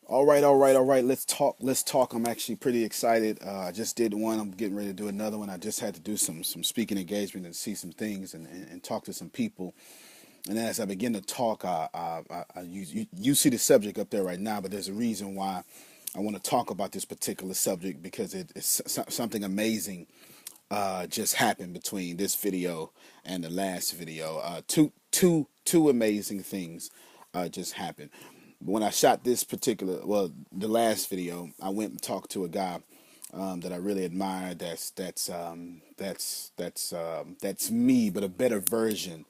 All right. Let's talk. Let's talk. I'm actually pretty excited. I just did one. I'm getting ready to do another one. I just had to do some speaking engagement and see some things and talk to some people. And as I begin to talk, you see the subject up there right now, but there's a reason why I want to talk about this particular subject because it's something amazing just happened between this video and the last video. Two amazing things just happened. When I shot this particular, well, the last video, I went and talked to a guy that I really admire. That's me, but a better version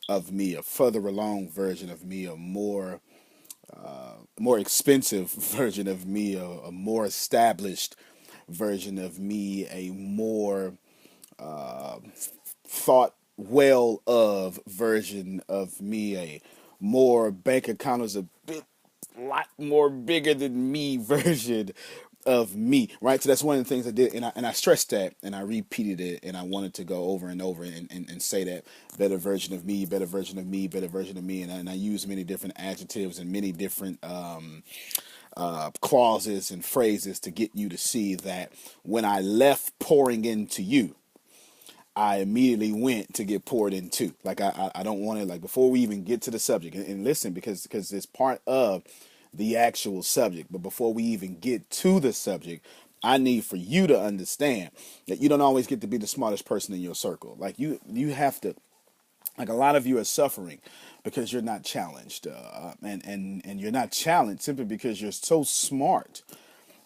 of me, a further along version of me, a more expensive version of me, a more established version of me, a more thought well of version of me, a more bank account is a lot more bigger than me version of me, right? So that's one of the things I did, and I stressed that, and I repeated it, and I wanted to go over and over and say that better version of me, better version of me, better version of me, and I use many different adjectives and many different clauses and phrases to get you to see that when I left pouring into you, I immediately went to get poured into. Like I don't want to, like, before we even get to the subject, and listen, because it's part of the actual subject. But before we even get to the subject, I need for you to understand that you don't always get to be the smartest person in your circle. Like you have to. Like, a lot of you are suffering because you're not challenged, and you're not challenged simply because you're so smart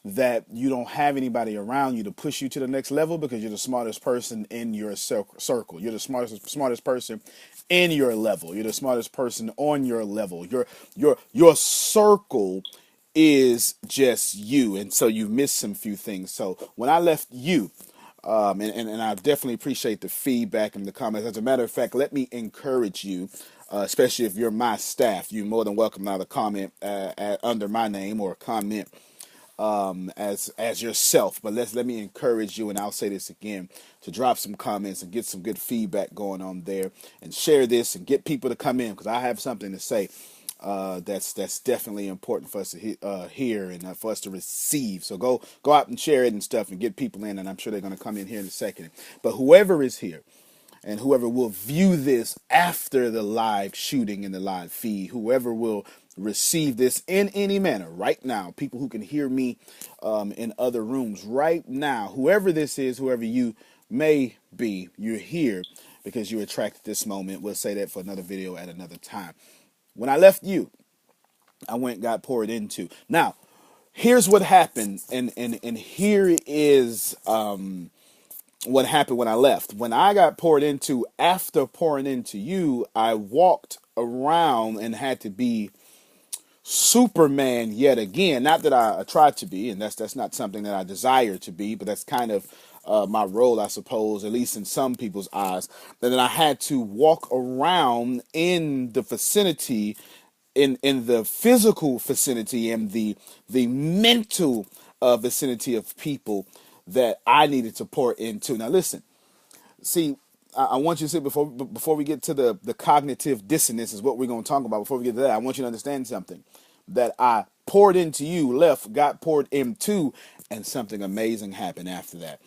that you don't have anybody around you to push you to the next level because you're the smartest person in your circle. You're the smartest person in your level. You're the smartest person on your level. Your circle is just you, and so you missed some few things. So when I left you, and I definitely appreciate the feedback and the comments. As a matter of fact, let me encourage you, especially if you're my staff, you're more than welcome now to comment under my name or comment as yourself. But let me encourage you, and I'll say this again, to drop some comments and get some good feedback going on there, and share this and get people to come in, because I have something to say that's definitely important for us to hear and for us to receive. So go out and share it and stuff and get people in, and I'm sure they're going to come in here in a second. But whoever is here, and whoever will view this after the live shooting and the live feed, whoever will receive this in any manner right now, people who can hear me in other rooms right now, whoever this is, whoever you may be, you're here because you attracted this moment. We'll say that for another video at another time. When I left you, I went and got poured into. Now, here's what happened, and here is what happened when I left. When I got poured into, after pouring into you, I walked around and had to be Superman yet again. Not that I tried to be, and that's not something that I desire to be, but that's kind of my role, I suppose, at least in some people's eyes. And then I had to walk around in the vicinity, in the physical vicinity and the mental vicinity of people that I needed to pour into. Now listen, see, I want you to see, before we get to the cognitive dissonance is what we're going to talk about. Before we get to that, I want you to understand something, that I poured into you, left, got poured into, and something amazing happened after that.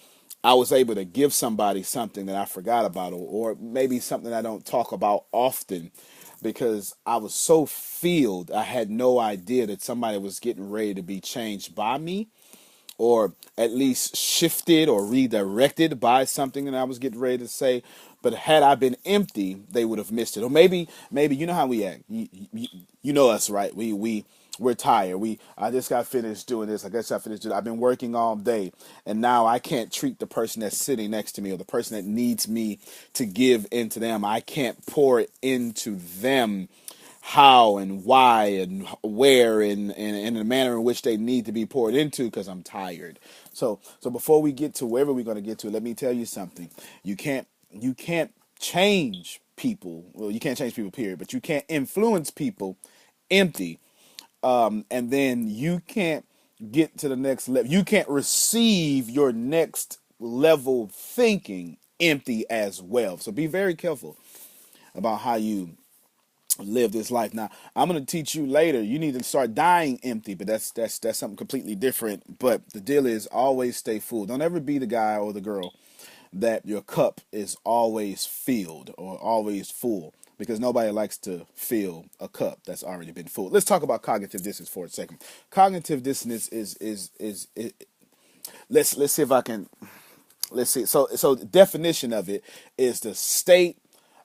I was able to give somebody something that I forgot about, or maybe something I don't talk about often, because I was so filled, I had no idea that somebody was getting ready to be changed by me, or at least shifted or redirected by something that I was getting ready to say. But had I been empty, they would have missed it. Or maybe you know how we act. You know us, right? We're tired. I just got finished doing this. I guess I finished doing. I've been working all day, and now I can't treat the person that's sitting next to me, or the person that needs me to give into them. I can't pour it into them how and why and where and in the manner in which they need to be poured into, because I'm tired. So before we get to wherever we're going to get to, let me tell you something. You can't change people. Well, you can't change people, period. But you can't influence people empty. And then you can't get to the next level. You can't receive your next level thinking empty as well. So be very careful about how you live this life. Now, I'm going to teach you later. You need to start dying empty, but that's something completely different. But the deal is always stay full. Don't ever be the guy or the girl that your cup is always filled or always full, because nobody likes to fill a cup that's already been full. Let's talk about cognitive dissonance for a second. Cognitive dissonance is let's see if I can let's see. So the definition of it is the state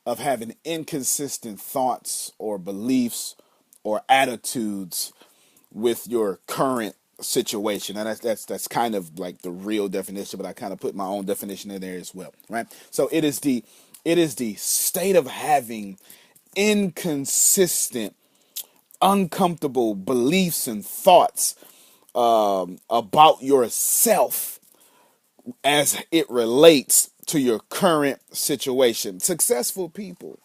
of having inconsistent thoughts or beliefs or attitudes with your current situation. And that's kind of like the real definition, but I kind of put my own definition in there as well, right? So it is the state of having inconsistent, uncomfortable beliefs and thoughts about yourself as it relates to your current situation. Successful people,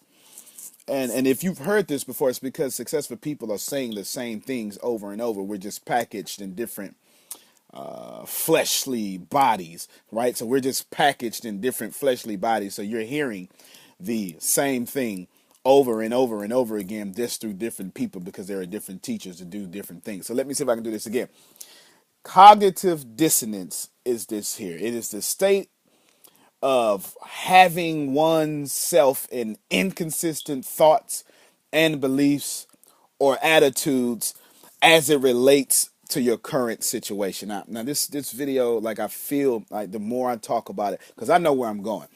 and if you've heard this before, it's because successful people are saying the same things over and over. We're just packaged in different fleshly bodies, right? So we're just packaged in different fleshly bodies. So you're hearing the same thing over and over and over again, just through different people, because there are different teachers to do different things. So let me see if I can do this again. Cognitive dissonance is this here. It is the state of having oneself in inconsistent thoughts and beliefs or attitudes as it relates to your current situation. Now this video, like, I feel like the more I talk about it, because I know where I'm going,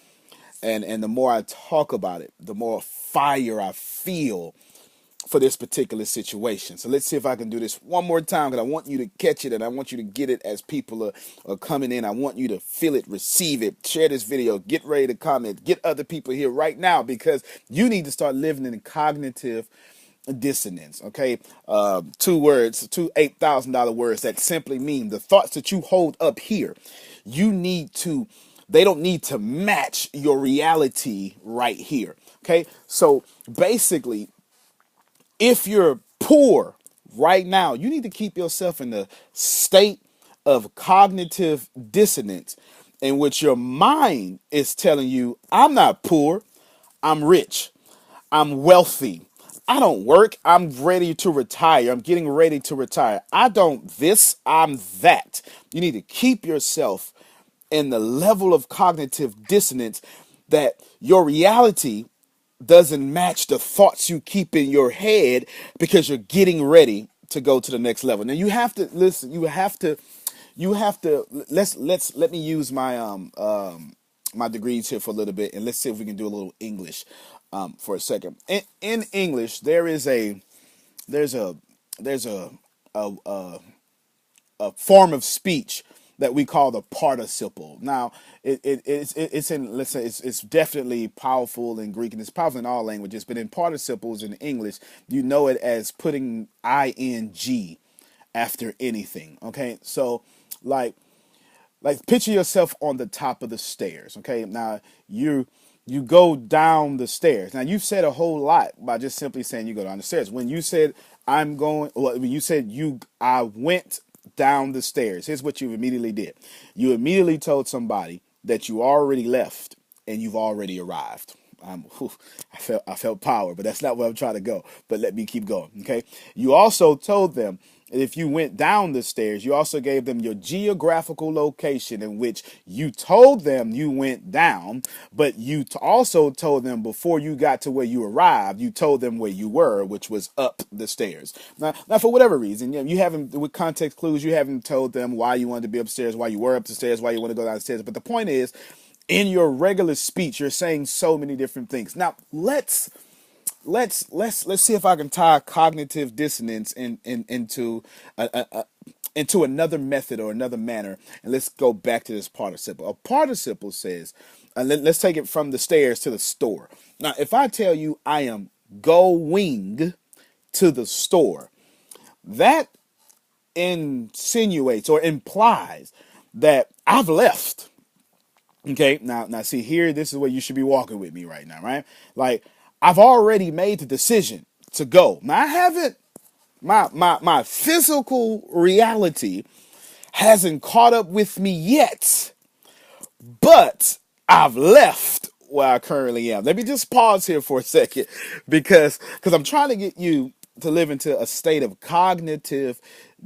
and the more I talk about it, the more fire I feel for this particular situation. So let's see if I can do this one more time, because I want you to catch it and I want you to get it as people are coming in. I want you to feel it, receive it, share this video, get ready to comment, get other people here right now, because you need to start living in cognitive dissonance. Okay, two words, two $8,000 words that simply mean the thoughts that you hold up here, they don't need to match your reality right here. Okay, so basically, if you're poor right now, you need to keep yourself in a state of cognitive dissonance in which your mind is telling you, I'm not poor, I'm rich, I'm wealthy, I don't work, I'm ready to retire, I'm getting ready to retire, I don't this, I'm that. You need to keep yourself in the level of cognitive dissonance that your reality doesn't match the thoughts you keep in your head, because you're getting ready to go to the next level. Now you have to listen, let me use my degrees here for a little bit, and let's see if we can do a little English for a second. In English, there's a form of speech that we call the participle. Now, it's in, let's say, it's definitely powerful in Greek, and it's powerful in all languages, but in participles in English, you know it as putting ing after anything. Okay, so like picture yourself on the top of the stairs. Okay, now you go down the stairs. Now, you've said a whole lot by just simply saying you go down the stairs. When you said I went down the stairs, here's what you immediately did. You immediately told somebody that you already left and you've already arrived. I felt power, but that's not where I'm trying to go. But let me keep going. Okay. You also told them, if you went down the stairs, you also gave them your geographical location in which you told them you went down, but you also told them before you got to where you arrived, you told them where you were, which was up the stairs. Now for whatever reason, you haven't, with context clues, you haven't told them why you wanted to be upstairs, why you were up the stairs, why you want to go downstairs. But the point is, in your regular speech, you're saying so many different things. Now, let's see if I can tie cognitive dissonance into another method or another manner, and let's go back to this participle. A participle says, let's take it from the stairs to the store. Now, if I tell you I am going to the store, that insinuates or implies that I've left. Okay, now see here, this is where you should be walking with me right now, right? Like, I've already made the decision to go. Now, I haven't, my physical reality hasn't caught up with me yet, but I've left where I currently am. Let me just pause here for a second because I'm trying to get you to live into a state of cognitive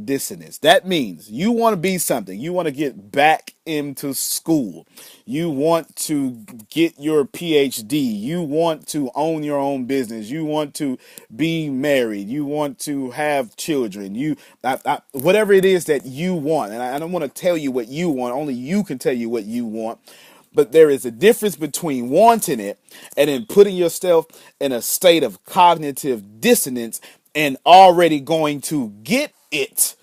dissonance. That means you want to be something. You want to get back into school. You want to get your PhD. You want to own your own business. You want to be married. You want to have children. Whatever it is that you want. And I don't want to tell you what you want. Only you can tell you what you want. But there is a difference between wanting it and then putting yourself in a state of cognitive dissonance and already going to get it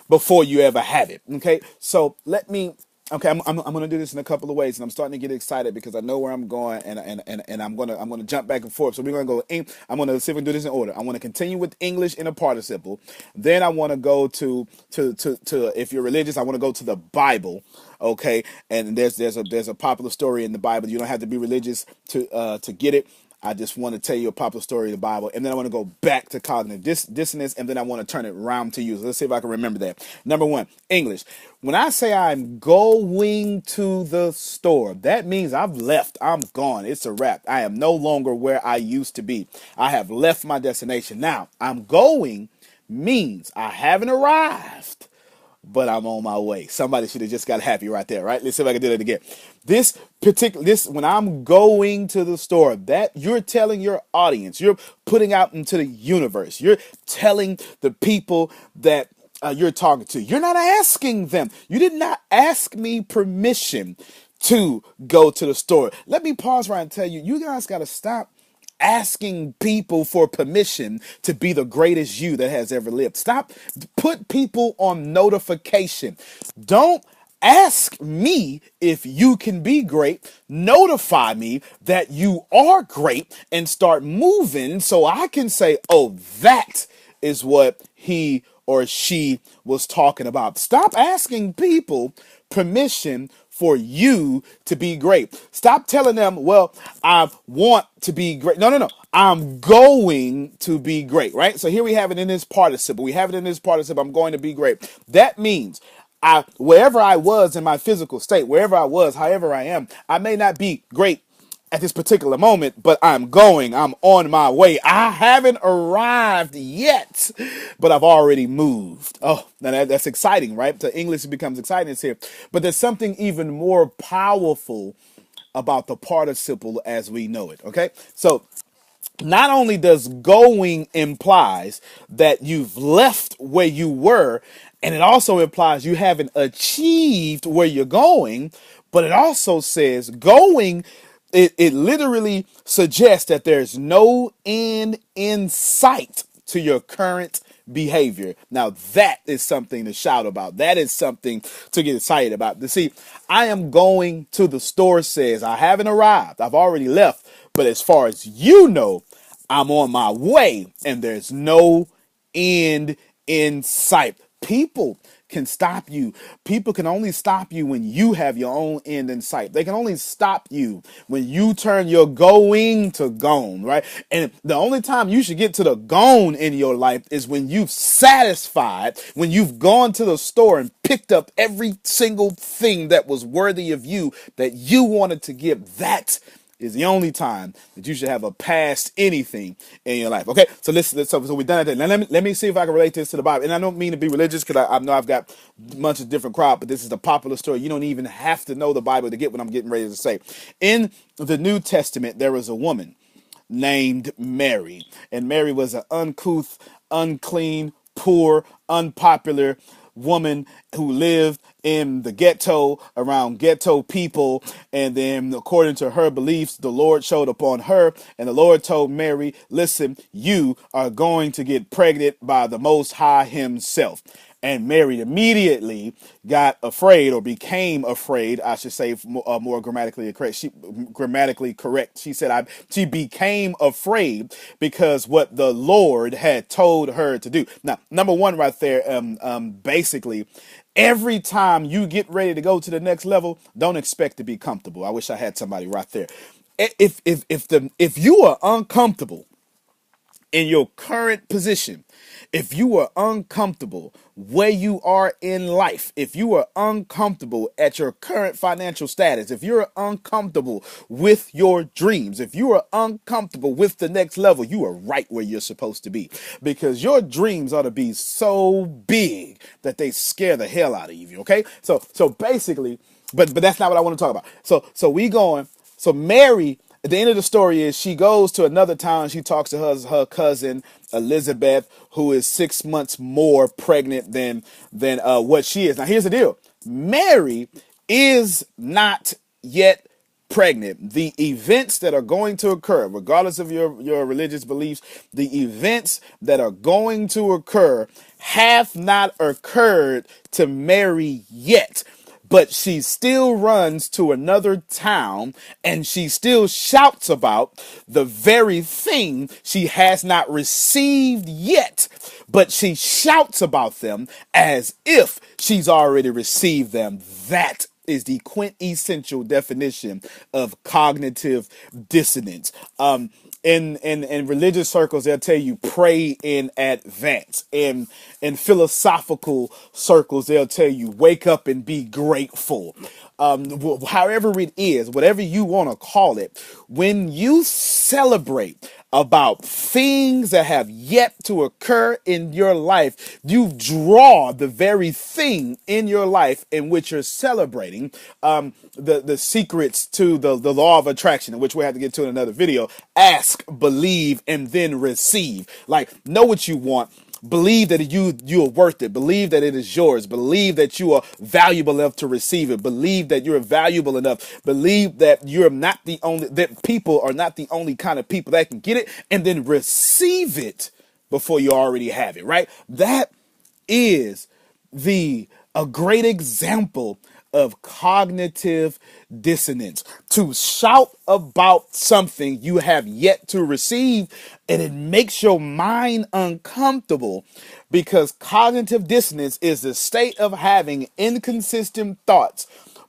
before you ever have it. Okay, so I'm going to do this in a couple of ways, and I'm starting to get excited because I know where I'm going, and I'm gonna jump back and forth. So we're gonna go. I'm gonna see if we can do this in order. I want to continue with English in a participle. Then I want to go to if you're religious, I want to go to the Bible. Okay, and there's a popular story in the Bible. You don't have to be religious to get it. I just want to tell you a popular story of the Bible, and then I want to go back to cognitive dissonance, and then I want to turn it around to you. So let's see if I can remember that. Number one, English. When I say I'm going to the store, that means I've left. I'm gone. It's a wrap. I am no longer where I used to be. I have left my destination. Now, I'm going means I haven't arrived, but I'm on my way. Somebody should have just got happy right there, right? Let's see if I can do that again. When I'm going to the store, that you're telling your audience, you're putting out into the universe, you're telling the people that you're talking to. You're not asking them. You did not ask me permission to go to the store. Let me pause right and tell you, you guys got to stop asking people for permission to be the greatest you that has ever lived. Stop. Put people on notification. Don't ask me if you can be great. Notify me that you are great and start moving so I can say, oh, that is what he or she was talking about. Stop asking people permission for you to be great. Stop telling them, well, I want to be great. No. I'm going to be great, right? So here we have it in this participle. I'm going to be great. That means wherever I was in my physical state, wherever I was, however I am, I may not be great at this particular moment, but I'm on my way. I haven't arrived yet, but I've already moved. Oh, now that's exciting, right? So English becomes exciting here. But there's something even more powerful about the participle as we know it, okay? So not only does going implies that you've left where you were, and it also implies you haven't achieved where you're going, but it also says going, it literally suggests that there's no end in sight to your current behavior. Now that is something to shout about. That is something to get excited about. To see, I am going to the store says I haven't arrived. I've already left. But as far as you know, I'm on my way and there's no end in sight. People can stop you. People can only stop you when you have your own end in sight. They can only stop you when you turn your going to gone, right? And the only time you should get to the gone in your life is when you've satisfied, when you've gone to the store and picked up every single thing that was worthy of you that you wanted to give. That is the only time that you should have a past anything in your life. Okay, so so we're done at that. Now let me see if I can relate this to the Bible. And I don't mean to be religious because I know I've got a bunch of different crowd, but this is a popular story. You don't even have to know the Bible to get what I'm getting ready to say. In the New Testament, there was a woman named Mary, and Mary was an uncouth, unclean, poor, unpopular woman who lived in the ghetto around ghetto people. And then according to her beliefs, the Lord showed upon her and the Lord told Mary, listen, you are going to get pregnant by the Most High himself. And Mary immediately got afraid, or became afraid, I should say, more grammatically correct. She said she became afraid because what the Lord had told her to do. Now, number one right there, basically, every time you get ready to go to the next level, don't expect to be comfortable. I wish I had somebody right there. If you are uncomfortable in your current position, If you are uncomfortable where you are in life, if you are uncomfortable at your current financial status, if you're uncomfortable with your dreams, if you are uncomfortable with the next level, you are right where you're supposed to be, because your dreams ought to be so big that they scare the hell out of you. Okay, so basically, but that's not what I want to talk about. So we going. So Mary, at the end of the story, is she goes to another town and she talks to her cousin Elizabeth, who is 6 months more pregnant than what she is. Now here's the deal: Mary is not yet pregnant. The events that are going to occur, regardless of your religious beliefs, the events that are going to occur have not occurred to Mary yet. But she still runs to another town and she still shouts about the very thing she has not received yet. But she shouts about them as if she's already received them. That is the quintessential definition of cognitive dissonance. In religious circles, they'll tell you pray in advance. In philosophical circles, they'll tell you wake up and be grateful. However it is, whatever you want to call it, when you celebrate about things that have yet to occur in your life, you draw the very thing in your life in which you're celebrating. The secrets to the law of attraction, in which we have to get to in another video. Ask, believe, and then receive. Like, know what you want. Believe that you are worth it. Believe that it is yours. Believe that you are valuable enough to receive it. Believe that you're valuable enough. Believe that you're not the only, that people are not the only kind of people that can get it, and then receive it before you already have it, right? That is a great example of cognitive dissonance. To shout about something you have yet to receive, and it makes your mind uncomfortable, because cognitive dissonance is the state of having inconsistent thoughts,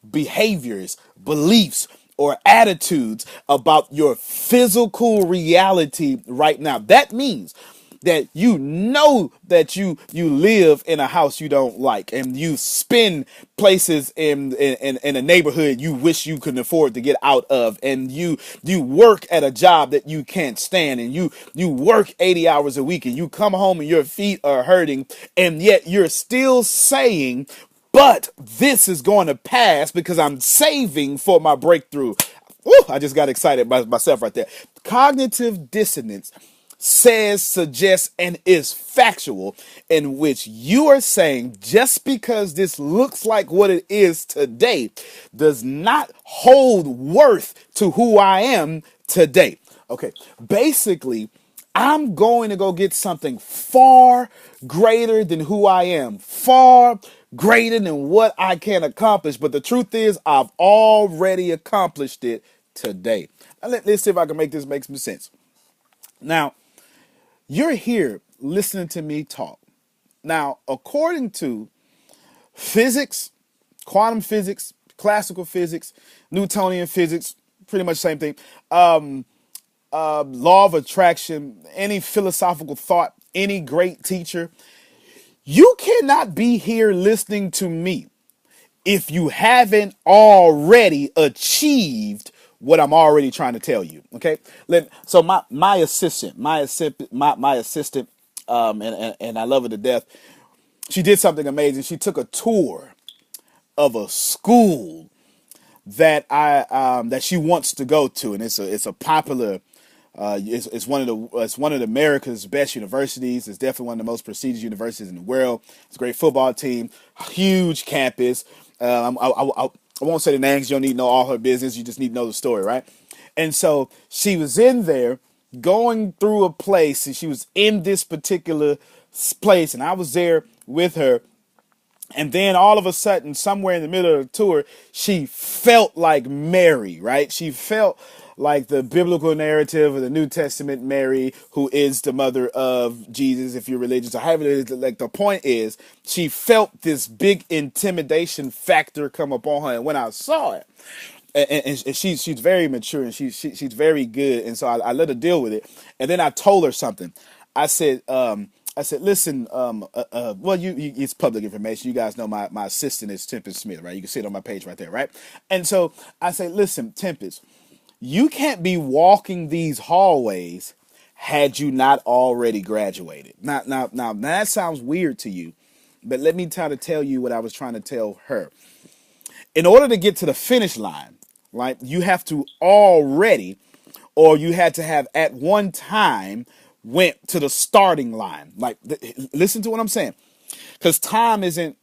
behaviors, beliefs, or attitudes about your physical reality right now. That means that you know that you live in a house you don't like, and you spend places in a neighborhood you wish you couldn't afford to get out of, and you work at a job that you can't stand, and you work 80 hours a week, and you come home and your feet are hurting, and yet you're still saying, but this is going to pass because I'm saving for my breakthrough. Woo, I just got excited by myself right there. Cognitive dissonance says, suggests, and is factual, in which you are saying just because this looks like what it is today does not hold worth to who I am today. Okay, basically, I'm going to go get something far greater than who I am, far greater than what I can accomplish. But the truth is, I've already accomplished it today. Now, let's see if I can make this make some sense. Now, you're here listening to me talk. Now, according to physics, quantum physics, classical physics, Newtonian physics, pretty much the same thing, law of attraction, any philosophical thought, any great teacher, you cannot be here listening to me if you haven't already achieved what I'm already trying to tell you. Okay. So my assistant, and I love her to death. She did something amazing. She took a tour of a school that that she wants to go to, and it's a popular. It's one of America's best universities. It's definitely one of the most prestigious universities in the world. It's a great football team, huge campus. I won't say the names. You don't need to know all her business. You just need to know the story, right? And so she was in there going through a place, and she was in this particular place, and I was there with her. And then all of a sudden, somewhere in the middle of the tour, she felt like Mary, right? She felt like the biblical narrative of the New Testament Mary, who is the mother of Jesus, if you're religious. Or however it is, like, the point is, she felt this big intimidation factor come upon her. And when I saw it, and she's very mature, and she's very good. And so I let her deal with it. And then I told her something. I said, I said, listen, well, it's public information. You guys know my assistant is Tempest Smith, right? You can see it on my page right there, right? And so I say, listen, Tempest, you can't be walking these hallways had you not already graduated. Now, that sounds weird to you, but let me try to tell you what I was trying to tell her. In order to get to the finish line, right, you have to already, or you had to have at one time went to the starting line. Like, listen to what I'm saying. Because time isn't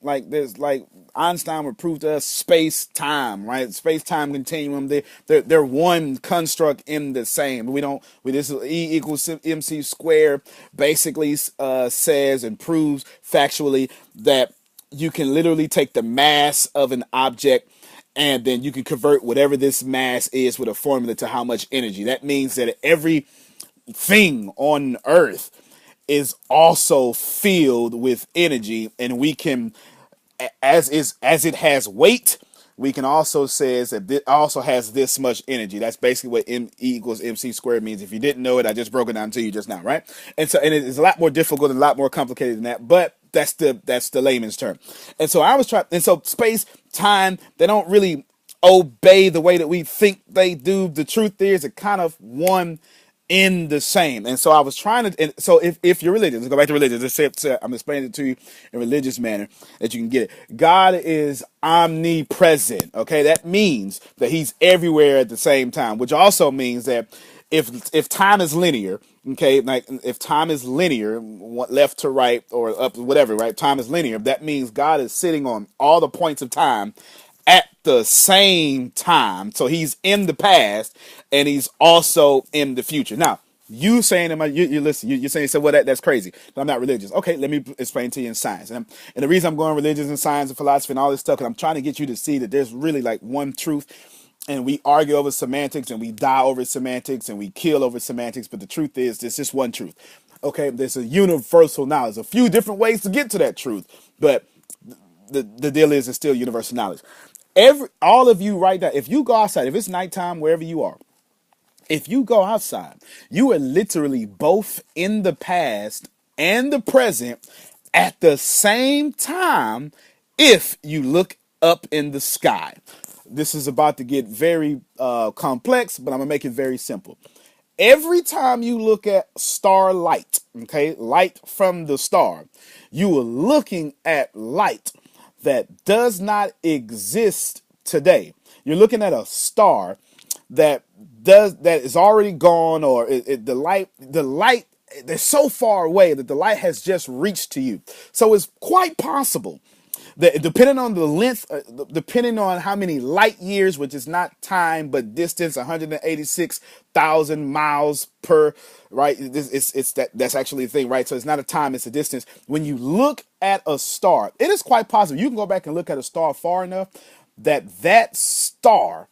like there's like Einstein would prove to us space time, right? Space time continuum. They're one construct in the same. This is E equals MC squared basically says and proves factually that you can literally take the mass of an object and then you can convert whatever this mass is with a formula to how much energy. That means that every thing on Earth is also filled with energy, and we can, as it has weight, we can also says that it also has this much energy. That's basically what M equals MC squared means. If you didn't know it, I just broke it down to you just now, right? And it is a lot more difficult and a lot more complicated than that, but that's the layman's term. And so I was trying, and so space, time, they don't really obey the way that we think they do. The truth is, it kind of one in the same. And so I was trying to, and so if you're religious, let's go back to religion. I'm explaining it to you in a religious manner that you can get it. God is omnipresent. Okay. That means that he's everywhere at the same time, which also means that if time is linear, okay, like if time is linear, left to right or up, whatever, right? Time is linear. That means God is sitting on all the points of time at the same time. So he's in the past and he's also in the future. Now, you saying, you listen, you're saying, so well, that's crazy. I'm not religious. Okay, let me explain to you in science. And the reason I'm going religious and science and philosophy and all this stuff, because I'm trying to get you to see that there's really like one truth. And we argue over semantics and we die over semantics and we kill over semantics. But the truth is, there's just one truth. Okay, there's a universal knowledge. A few different ways to get to that truth. But the deal is, it's still universal knowledge. All of you right now, if you go outside, if it's nighttime, wherever you are, if you go outside, you are literally both in the past and the present at the same time if you look up in the sky. This is about to get very complex, but I'm going to make it very simple. Every time you look at starlight, okay, light from the star, you are looking at light that does not exist today. You're looking at a star that is already gone, or the light they're so far away that the light has just reached to you. So it's quite possible that depending on the length, depending on how many light years, which is not time but distance, 186,000 miles per, right? That's actually the thing, right? So it's not a time, it's a distance. When you look at a star, it is quite possible. You can go back and look at a star far enough that star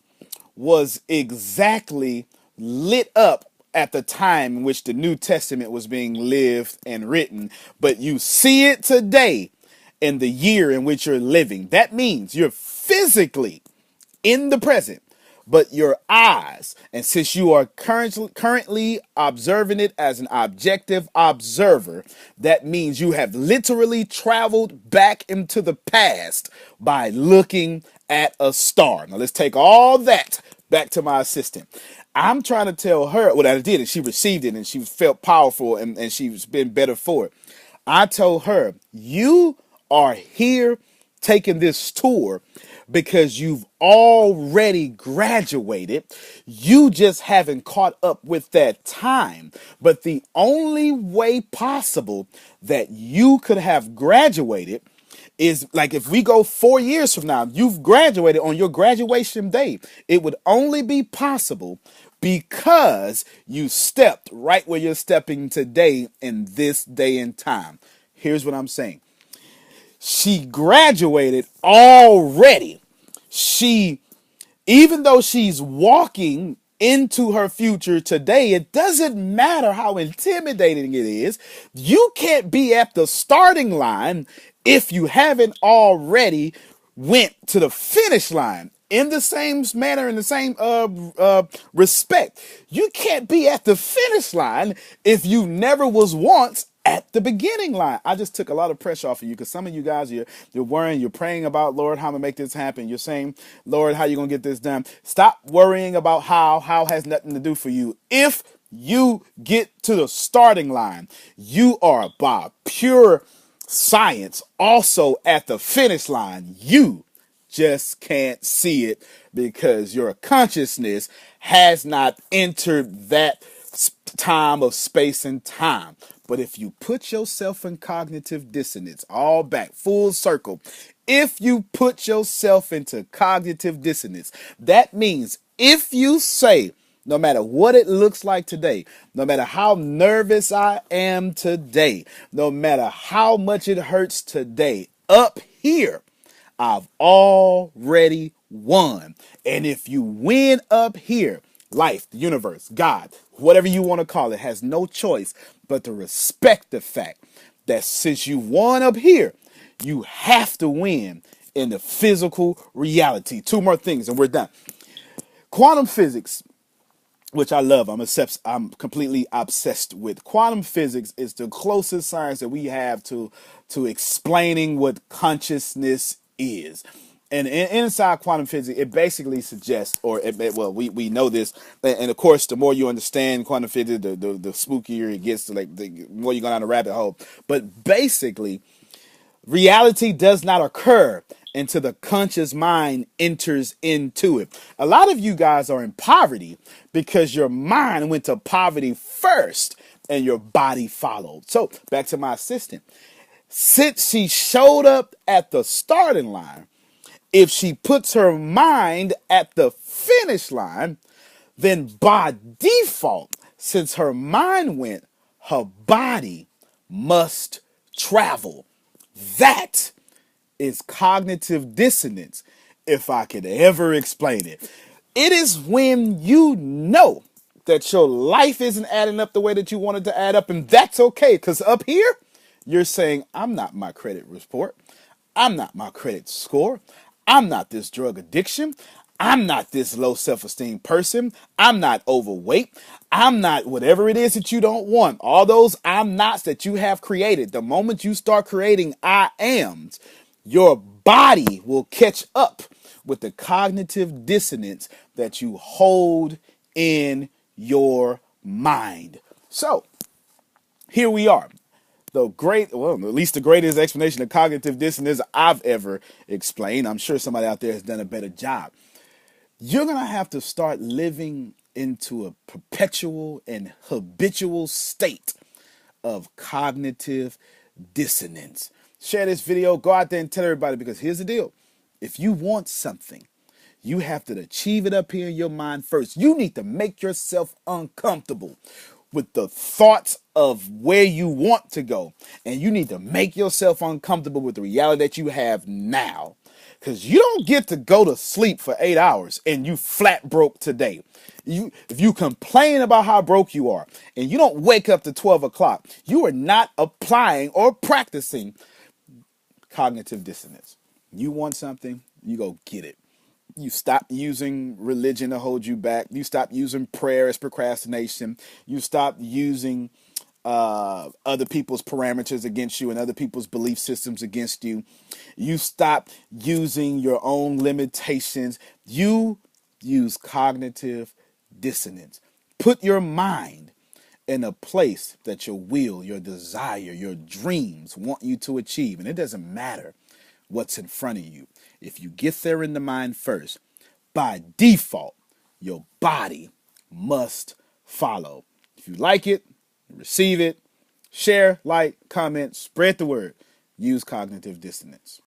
was exactly lit up at the time in which the New Testament was being lived and written, but you see it today in the year in which you're living. That means you're physically in the present, but your eyes, and since you are currently observing it as an objective observer, that means you have literally traveled back into the past by looking at a star. Now let's take all that back to my assistant. I'm trying to tell her what I did, and she received it, and she felt powerful, and she's been better for it. I told her, you are here taking this tour because you've already graduated. You just haven't caught up with that time. But the only way possible that you could have graduated is like if we go 4 years from now, you've graduated on your graduation day. It would only be possible because you stepped right where you're stepping today in this day and time. Here's what I'm saying. She graduated already. Even though she's walking into her future today, it doesn't matter how intimidating it is. You can't be at the starting line if you haven't already went to the finish line. In the same manner, in the same respect, you can't be at the finish line if you never was once at the beginning line. I just took a lot of pressure off of you because some of you guys, you're worrying, you're praying about, Lord, how I'm going to make this happen. You're saying, Lord, how you going to get this done? Stop worrying about how. How has nothing to do for you. If you get to the starting line, you are by pure science also at the finish line. You just can't see it because your consciousness has not entered that time of space and time. But if you put yourself in cognitive dissonance, all back, full circle, if you put yourself into cognitive dissonance, that means if you say, no matter what it looks like today, no matter how nervous I am today, no matter how much it hurts today, up here, I've already won. And if you win up here, life, the universe, God, whatever you want to call it, has no choice but to respect the fact that since you won up here, you have to win in the physical reality. Two more things and we're done. Quantum physics, which I love. I'm completely obsessed with. Quantum physics is the closest science that we have to explaining what consciousness is. And inside quantum physics, it basically suggests, well, we know this, and of course, the more you understand quantum physics, the spookier it gets, the more you go down the rabbit hole. But basically, reality does not occur until the conscious mind enters into it. A lot of you guys are in poverty because your mind went to poverty first and your body followed. So back to my assistant. Since she showed up at the starting line, if she puts her mind at the finish line, then by default, since her mind went, her body must travel. That is cognitive dissonance, if I could ever explain it. It is when you know that your life isn't adding up the way that you wanted to add up, and that's okay, because up here, you're saying, I'm not my credit report. I'm not my credit score. I'm not this drug addiction. I'm not this low self-esteem person. I'm not overweight. I'm not whatever it is that you don't want. All those I'm nots that you have created. The moment you start creating I ams, your body will catch up with the cognitive dissonance that you hold in your mind. So here we are. At least the greatest explanation of cognitive dissonance I've ever explained. I'm sure somebody out there has done a better job. You're going to have to start living into a perpetual and habitual state of cognitive dissonance. Share this video, go out there and tell everybody, because here's the deal. If you want something, you have to achieve it up here in your mind first. You need to make yourself uncomfortable with the thoughts of where you want to go. And you need to make yourself uncomfortable with the reality that you have now. Because you don't get to go to sleep for 8 hours and you flat broke today. If you complain about how broke you are and you don't wake up to 12 o'clock, you are not applying or practicing cognitive dissonance. You want something, you go get it. You stop using religion to hold you back. You stop using prayer as procrastination. You stop using other people's parameters against you and other people's belief systems against you. You stop using your own limitations. You use cognitive dissonance. Put your mind in a place that your will, your desire, your dreams want you to achieve. And it doesn't matter what's in front of you. If you get there in the mind first, by default, your body must follow. If you like it, receive it, share, like, comment, spread the word. Use cognitive dissonance.